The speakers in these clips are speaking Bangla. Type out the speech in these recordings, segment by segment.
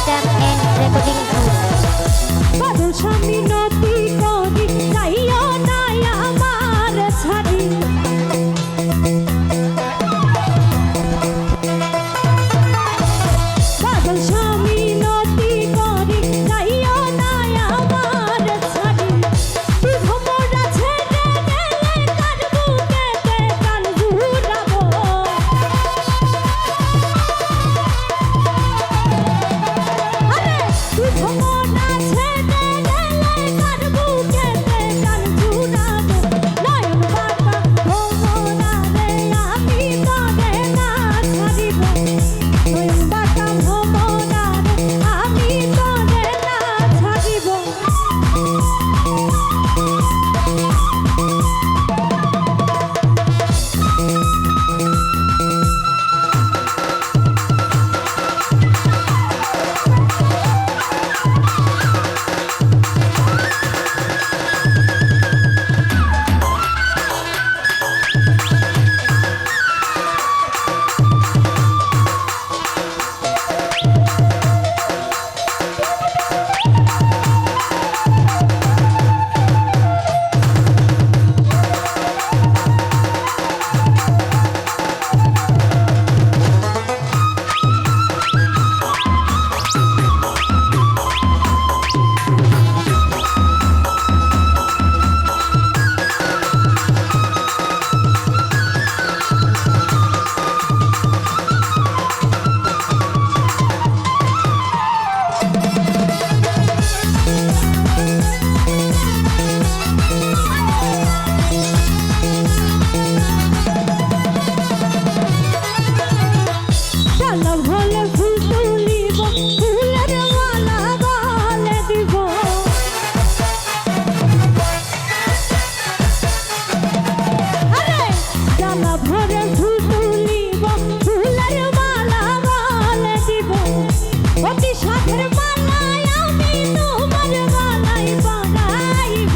System and Recording House. বাদল স্বামী নদী করি যাইও না আমার ছাড়ি বাদল স্বামী নদী করি যাইও না আমার ছাড়ি তুই ভোমরা ছেড়ে গেলে কার বুকেতে কান জুড়াবো আরে তুই ভোমরা ছেড়ে গেলে কার বুকেতে কান জুড়াবো নয়ন বাঁকা ভোমরা রে আমি তোরে না ছাড়িব নয়ন বাঁকা ভোমরা রে আমি তোরে না ছাড়িব ডালা ভোলে ফুল তুলিব ফুলের মালা গলে দিব আরে ডালা ভরে ফুল তুলিব ফুলের মালা গলে দিব অতি সাধের মালায় আমি তোমার গলায় বানাইব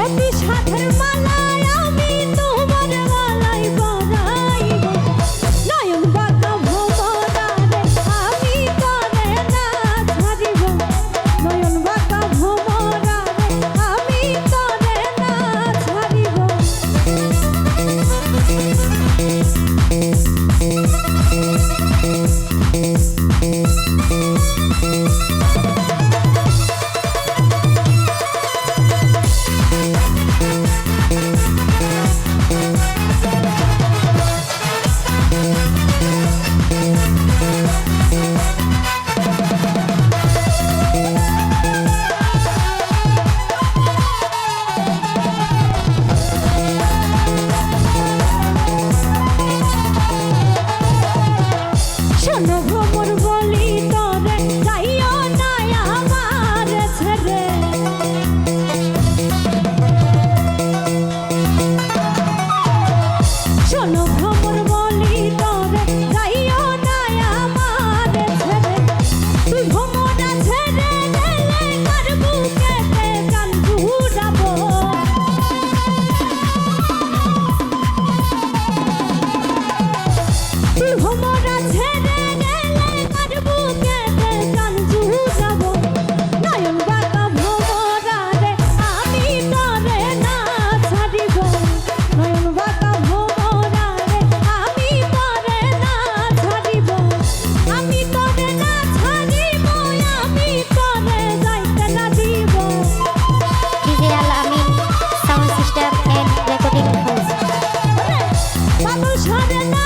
অতি সাধের মালায় আমি তোমার গলায় বানাইব নয়ন বাঁকা ভোমরা রে আমি তোরে না ছাড়িব নয়ন বাঁকা ভোমরা রে আমি তোরে না ছাড়িব শোনো ভ্রমর বলি তোরে যাইও না আমার ছেড়ে শোনো ভ্রমর বলি তোরে যাইও না আমার ছেড়ে তুই ভ্রমরা ছেড়ে গেলে কার বুকেতে কান জুড়াবো তুই ভ্রমরা ছেড়ে গেলে কার বুকেতে কান জুড়াবো নয়ন বাঁকা ভোমরা রে আমি তোরে না ছাড়িব নয়ন বাঁকা ভোমরা রে আমি তোরে না ছাড়িব আমি তোরে না ছাড়িব আমি তোরে যাইতে না দিব DJ Al Amin Sound System and Recording House. বাবু সরে না